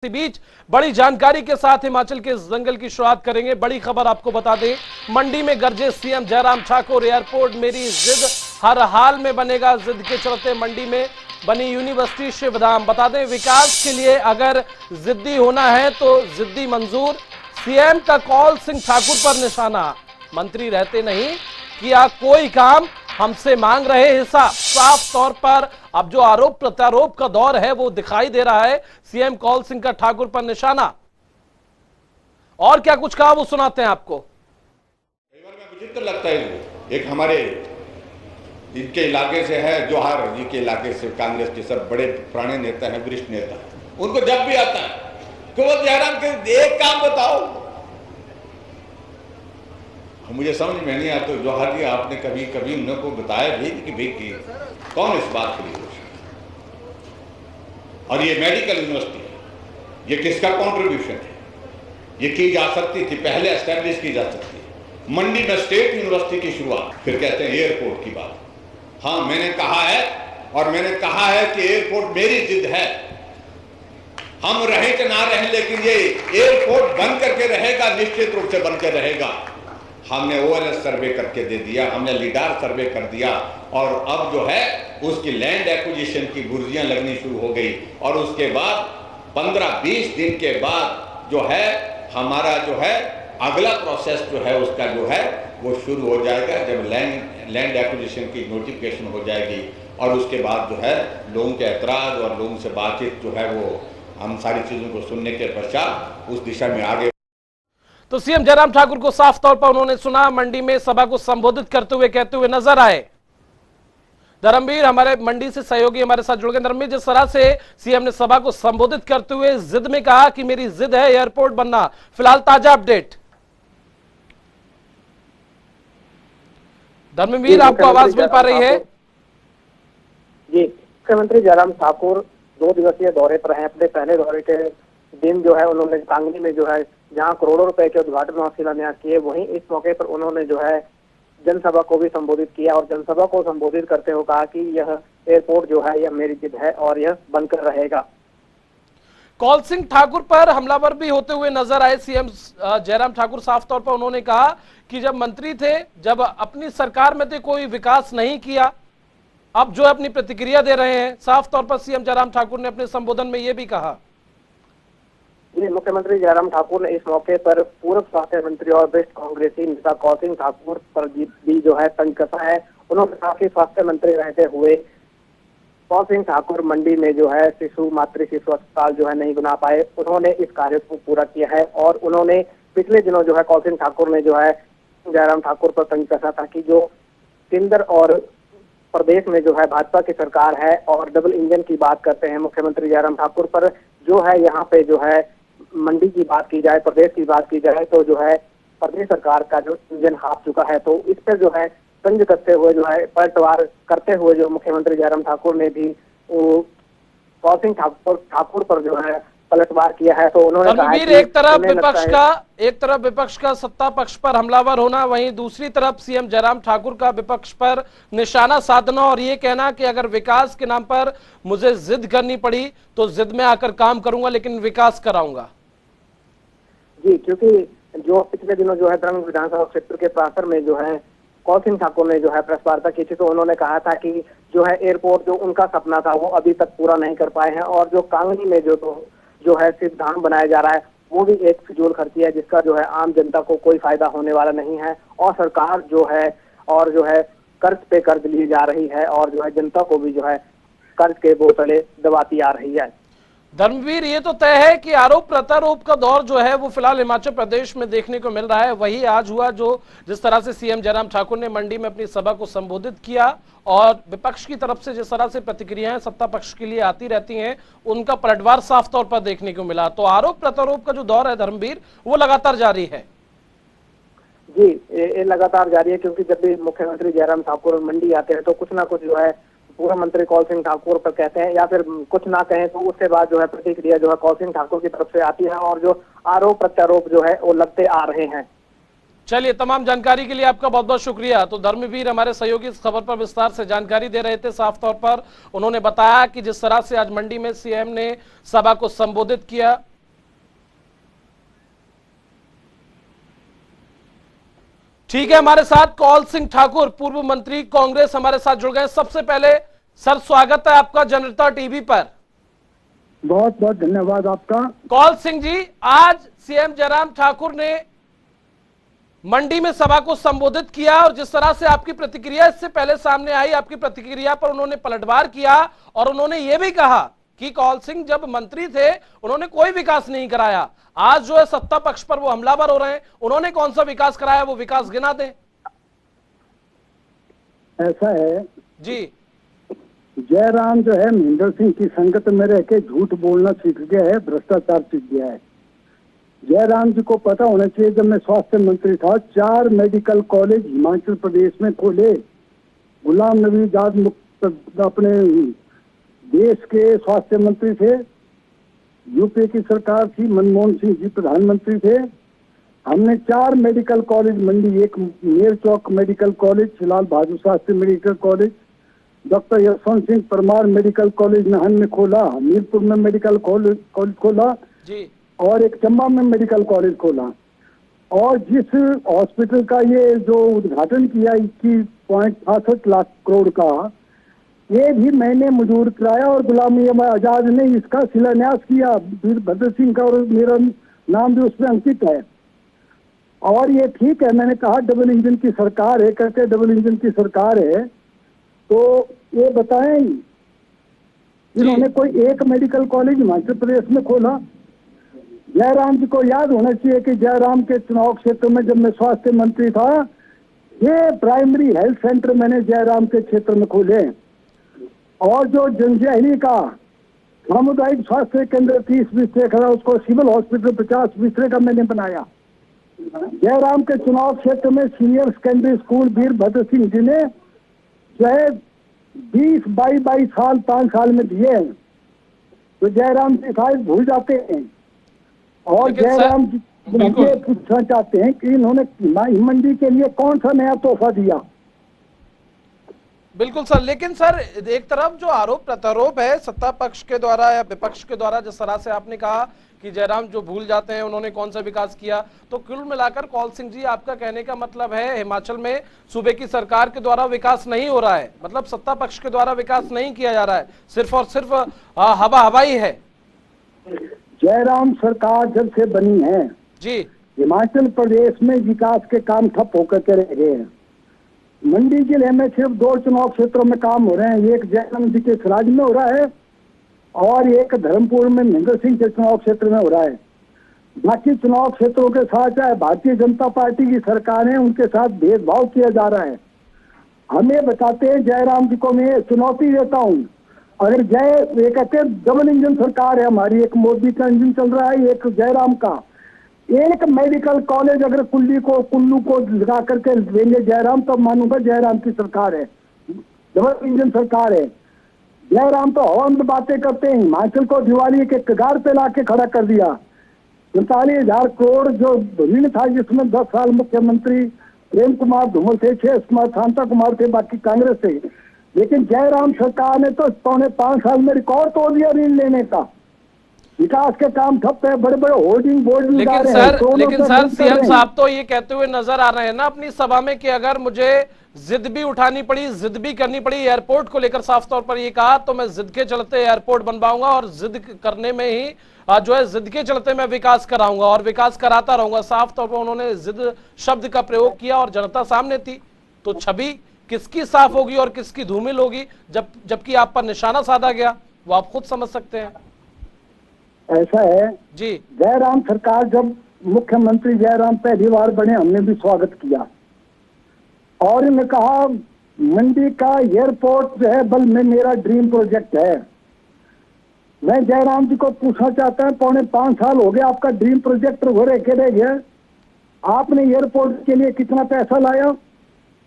इसी बीच बड़ी जानकारी के साथ हिमाचल के जंगल की शुरुआत करेंगे। बड़ी खबर आपको बता दें, मंडी में गरजे सीएम जयराम ठाकुर, एयरपोर्ट मेरी जिद हर हाल में बनेगा। जिद के चलते मंडी में बनी यूनिवर्सिटी शिवधाम। बता दें, विकास के लिए अगर जिद्दी होना है तो जिद्दी मंजूर। सीएम का कॉल सिंह ठाकुर पर निशाना, मंत्री रहते नहीं किया कोई काम, हमसे मांग रहे हिसाब। साफ तौर पर अब जो आरोप प्रत्यारोप का दौर है वो दिखाई दे रहा है। सीएम कॉल सिंह का ठाकुर पर निशाना, और क्या कुछ कहा वो सुनाते हैं आपको। कई बार मैं विचित्र लगता है, वो एक हमारे इनके इलाके से है, जोहार जी के इलाके से, कांग्रेस के सब बड़े पुराने नेता हैं, वरिष्ठ नेता हैं। उनको जब भी आता है कि वो जयराम के एक काम बताओ, मुझे समझ में नहीं आता। जोहार जी, आपने कभी कभी उन लोगों को बताया भी कि भाई कि कौन इस बात के लिए दोषी है? और ये मेडिकल यूनिवर्सिटी है, ये किसका कॉन्ट्रीब्यूशन है? ये की जा सकती थी, पहले एस्टेब्लिश की जा सकती है। मंडी में स्टेट यूनिवर्सिटी की शुरुआत, फिर कहते हैं एयरपोर्ट की बात। हाँ, मैंने कहा है, और मैंने कहा है कि एयरपोर्ट मेरी जिद है। हम रहें कि ना रहें, लेकिन ये एयरपोर्ट बन करके रहेगा, निश्चित रूप से बन के रहेगा। हमने OLS सर्वे करके दे दिया, हमने लीडार सर्वे कर दिया, और अब जो है उसकी लैंड एक्विजिशन की गुर्जियां लगनी शुरू हो गई। और उसके बाद 15-20 दिन के बाद जो है हमारा जो है अगला प्रोसेस जो है उसका जो है वो शुरू हो जाएगा, जब लैंड एक्विजिशन की नोटिफिकेशन हो जाएगी। और उसके बाद जो है लोगों के ऐतराज और लोगों से बातचीत जो है वो हम सारी चीज़ों को सुनने के पश्चात उस दिशा में आगे। तो सीएम जयराम ठाकुर को साफ तौर पर उन्होंने सुना, मंडी में सभा को संबोधित करते हुए कहते हुए नजर आए। धर्मवीर हमारे मंडी से सहयोगी हमारे साथ जुड़ गए। धर्मवीर, जिस तरह से सीएम ने सभा को संबोधित करते हुए जिद में कहा कि मेरी जिद है एयरपोर्ट बनना, फिलहाल ताजा अपडेट। धर्मवीर, आपको आवाज मिल पा रही है? जी, मुख्यमंत्री जयराम ठाकुर 2 दिवसीय दौरे पर हैं। अपने पहले दौरे के दिन जो है उन्होंने कांगनी में जो है जहां करोड़ों रुपए के उद्घाटन और शिलान्यास किए, वहीं इस मौके पर उन्होंने जो है जनसभा को भी संबोधित किया। और जनसभा को संबोधित करते हुए कहा कि यह एयरपोर्ट जो है यह मेरी जिद है और यह बनकर रहेगा। कॉल सिंह ठाकुर पर हमलावर भी होते हुए नजर आए सीएम जयराम ठाकुर। साफ तौर पर उन्होंने कहा कि जब मंत्री थे, जब अपनी सरकार में थे, कोई विकास नहीं किया। अब जो अपनी प्रतिक्रिया दे रहे हैं, साफ तौर पर सीएम जयराम ठाकुर ने अपने संबोधन में यह भी कहा। मुख्यमंत्री जयराम ठाकुर ने इस मौके पर पूर्व स्वास्थ्य मंत्री और वरिष्ठ कांग्रेसी नेता कौल सिंह ठाकुर पर भी जो है तंज कसा है। उन्होंने कहा कि स्वास्थ्य मंत्री रहते हुए कौल सिंह ठाकुर मंडी में जो है मातृ शिशु अस्पताल जो है नहीं बना पाए। उन्होंने इस कार्य को पूरा किया है। और उन्होंने पिछले दिनों जो है कौल सिंह ठाकुर ने जो है जयराम ठाकुर पर तंज कसा था कि जो केंद्र और प्रदेश में जो है भाजपा की सरकार है और डबल इंजन की बात करते हैं मुख्यमंत्री जयराम ठाकुर पर, जो है यहाँ पे जो है मंडी की बात की जाए, प्रदेश की बात की जाए, तो जो है प्रदेश सरकार का जो इंजन हाफ चुका है। तो इस पर जो है तंज कसते हुए जो है पलटवार करते हुए जो मुख्यमंत्री जयराम ठाकुर ने भी कौल सिंह ठाकुर पर जो है पलटवार किया है। तो उन्होंने कहा कि एक तरफ विपक्ष का सत्ता पक्ष पर हमलावर होना, वहीं दूसरी तरफ सीएम जयराम ठाकुर का विपक्ष पर निशाना साधना और ये कहना कि अगर विकास के नाम पर मुझे जिद करनी पड़ी तो जिद में आकर काम करूंगा, लेकिन विकास कराऊंगा। जी, क्योंकि जो पिछले दिनों जो है द्रंग विधानसभा क्षेत्र के प्रासर में जो है कौल सिंह ठाकुर ने जो है प्रेस वार्ता की थी, तो उन्होंने कहा था कि जो है एयरपोर्ट जो उनका सपना था वो अभी तक पूरा नहीं कर पाए हैं। और जो कांगनी में जो है शिवधाम बनाया जा रहा है वो भी एक फिजूल खर्ची है, जिसका जो है आम जनता को कोई फायदा होने वाला नहीं है। और सरकार जो है कर्ज पे कर्ज ली जा रही है और जो है जनता को भी जो है कर्ज के बोतले दबाती आ रही है। धर्मवीर, ये तो तय है कि आरोप प्रत्यारोप का दौर जो है वो फिलहाल हिमाचल प्रदेश में देखने को मिल रहा है। वही आज हुआ जो जिस तरह से सीएम जयराम ठाकुर ने मंडी में अपनी सभा को संबोधित किया और विपक्ष की तरफ से जिस तरह से प्रतिक्रियाएं सत्ता पक्ष के लिए आती रहती हैं, उनका पलटवार साफ तौर पर देखने को मिला। तो आरोप प्रत्यारोप का जो दौर है धर्मवीर, वो लगातार जारी है। जी, ये लगातार जारी है, क्योंकि जब भी मुख्यमंत्री जयराम ठाकुर मंडी आते हैं तो कुछ ना कुछ जो है पूर्व मंत्री कौल सिंह ठाकुर पर कहते हैं, या फिर कुछ ना कहें तो उसके बाद जो है प्रतिक्रिया जो है कौल सिंह ठाकुर की तरफ से आती है और जो आरोप प्रत्यारोप जो है वो लगते आ रहे हैं। चलिए, तमाम जानकारी के लिए आपका बहुत बहुत शुक्रिया। तो धर्मवीर हमारे सहयोगी इस खबर पर विस्तार से जानकारी दे रहे थे। साफ तौर पर उन्होंने बताया कि जिस तरह से आज मंडी में सीएम ने सभा को संबोधित किया, ठीक है, हमारे साथ कौल सिंह ठाकुर पूर्व मंत्री कांग्रेस हमारे साथ जुड़ गए। सबसे पहले सर स्वागत है आपका जनता टीवी पर। बहुत बहुत धन्यवाद आपका। कौल सिंह जी, आज सीएम जयराम ठाकुर ने मंडी में सभा को संबोधित किया और जिस तरह से आपकी प्रतिक्रिया इससे पहले सामने आई, आपकी प्रतिक्रिया पर उन्होंने पलटवार किया और उन्होंने यह भी कहा कि कौल सिंह जब मंत्री थे उन्होंने कोई विकास नहीं कराया। आज जो है सत्ता पक्ष पर वो हमलावर हो रहे हैं, उन्होंने कौन सा विकास कराया, वो विकास गिना दें। ऐसा है जी, जयराम जो है महेंद्र सिंह की संगत में रह के झूठ बोलना सीख गया है, भ्रष्टाचार सीख गया है। जयराम जी को पता होना चाहिए, जब मैं स्वास्थ्य मंत्री था 4 मेडिकल कॉलेज हिमाचल प्रदेश में खोले। गुलाम नबी आजाद मुक्त अपने देश के स्वास्थ्य मंत्री थे, यूपी की सरकार थी, मनमोहन सिंह जी प्रधानमंत्री थे। हमने 4 मेडिकल कॉलेज मंडी, एक मेर चौक मेडिकल कॉलेज, फिलहाल Bahadur Shastri medical college, doctor Yashwant Singh Parmar medical college Nahan में खोला, हमीरपुर में मेडिकल कॉलेज खोला जी, और एक चंबा में मेडिकल कॉलेज खोला। और जिस हॉस्पिटल का ये जो उद्घाटन किया 21.68 लाख करोड़ का, ये भी मैंने मंजूर कराया और गुलाम नबी आजाद ने इसका शिलान्यास किया। वीरभद्र सिंह का और मेरा नाम भी उसमें अंकित है। और ये ठीक है, मैंने कहा डबल इंजन की सरकार है, कहते डबल इंजन की सरकार है, तो ये बताएं इन्होंने कोई एक मेडिकल कॉलेज हिमाचल प्रदेश में खोला? जयराम जी को याद होना चाहिए कि जयराम के चुनाव क्षेत्र में जब मैं स्वास्थ्य मंत्री था, ये प्राइमरी हेल्थ सेंटर मैंने जयराम के क्षेत्र में खोले। और जो जंजैहली का सामुदायिक स्वास्थ्य केंद्र 30 बिस्तर का, उसको सिविल हॉस्पिटल 50 बिस्तर का मैंने बनाया। जयराम के चुनाव क्षेत्र में senior secondary school Virbhadra Singh ji ने जो है 20-22 साल 5 साल में दिए हैं। तो जयराम जी शायद भूल जाते हैं। और जयराम जी मुझे पूछना चाहते हैं कि इन्होंने मंडी के लिए कौन सा नया तोहफा दिया? बिल्कुल सर, लेकिन सर एक तरफ जो आरोप प्रत्यारोप है सत्ता पक्ष के द्वारा या विपक्ष के द्वारा, जिस तरह से आपने कहा कि जयराम जो भूल जाते हैं उन्होंने कौन सा विकास किया, तो कुल मिलाकर कौल सिंह जी आपका कहने का मतलब है हिमाचल में सूबे की सरकार के द्वारा विकास नहीं हो रहा है, मतलब सत्ता पक्ष के द्वारा विकास नहीं किया जा रहा है, सिर्फ और सिर्फ हवा हवाई है। जयराम सरकार जब से बनी है जी, हिमाचल प्रदेश में विकास के काम ठप होकर के रह गए हैं। मंडी जिले में सिर्फ 2 चुनाव क्षेत्रों में काम हो रहे हैं, एक जयराम जी के सराज में हो रहा है और एक धर्मपुर में महेंद्र सिंह के चुनाव क्षेत्र में हो रहा है। बाकी चुनाव क्षेत्रों के साथ चाहे भारतीय जनता पार्टी की सरकार है, उनके साथ भेदभाव किया जा रहा है। हमें बताते हैं, जयराम जी को मैं चुनौती देता हूँ, अगर ये कहते हैं डबल इंजन सरकार है हमारी, एक मोदी का इंजन चल रहा है, एक जयराम का, एक मेडिकल कॉलेज अगर कुल्लू को लगा करके देंगे जयराम, तो मानूंगा जयराम की सरकार है, डबल इंजन सरकार है। जयराम तो हवा में बातें करते हैं, हिमाचल को दिवाली के कगार पे लाके खड़ा कर दिया। 39,000 करोड़ जो ऋण था, जिसमें 10 साल मुख्यमंत्री प्रेम कुमार धूमल थे, 6 कुमार शांता कुमार थे, बाकी कांग्रेस थे। लेकिन जयराम सरकार ने तो 5.25 साल में रिकॉर्ड तोड़ दिया ऋण लेने का। विकास के काम ठप है, बड़े बड़े होर्डिंग बोर्ड लेकिन सर सीएम साहब तो ये कहते हुए नजर आ रहे हैं ना अपनी सभा में कि अगर मुझे जिद भी उठानी पड़ी, जिद भी करनी पड़ी एयरपोर्ट को लेकर, साफ तौर पर ये कहा, तो मैं जिद के चलते एयरपोर्ट बनवाऊंगा और जिद करने में ही जो है जिद के चलते मैं विकास कराऊंगा और विकास कराता रहूंगा। साफ तौर पर उन्होंने जिद शब्द का प्रयोग किया और जनता सामने थी, तो छवि किसकी साफ होगी और किसकी धूमिल होगी जबकि आप पर निशाना साधा गया, वो आप खुद समझ सकते हैं। ऐसा है जी, जयराम सरकार जब मुख्यमंत्री जयराम पहली बार बने, हमने भी स्वागत किया और इन्होंने कहा मंडी का एयरपोर्ट जो है बल में मेरा ड्रीम प्रोजेक्ट है। मैं जयराम जी को पूछना चाहता हूं, 5.25 साल हो गया आपका ड्रीम प्रोजेक्ट घोड़े के रह गया, आपने एयरपोर्ट के लिए कितना पैसा लाया?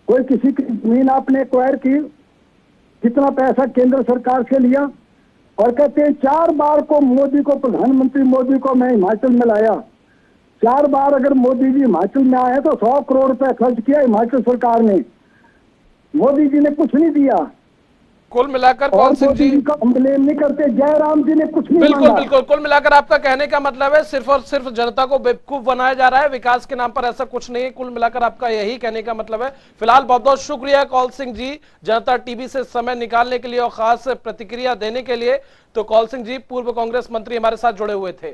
कोई किसी की जमीन आपने एक्वायर की? कितना पैसा केंद्र सरकार से लिया? और कहते हैं 4 बार को मोदी को, प्रधानमंत्री मोदी को मैं हिमाचल में लाया। 4 बार अगर मोदी जी हिमाचल में आए तो 100 करोड़ रुपए खर्च किया हिमाचल सरकार ने, मोदी जी ने कुछ नहीं दिया। कुल मिलाकर और कौल सिंह मोदी जी, जी का ब्लेम नहीं करते, जयराम जी ने कुछ नहीं बिल्कुल मांगा। बिल्कुल, कुल मिलाकर आपका कहने का मतलब है सिर्फ और सिर्फ जनता को बेवकूफ बनाया जा रहा है, विकास के नाम पर ऐसा कुछ नहीं है। कुल मिलाकर आपका यही कहने का मतलब है। फिलहाल बहुत बहुत शुक्रिया कौल सिंह जी, जनता टीवी से समय निकालने के लिए और खास प्रतिक्रिया देने के लिए। तो कौल सिंह जी पूर्व कांग्रेस मंत्री हमारे साथ जुड़े हुए थे।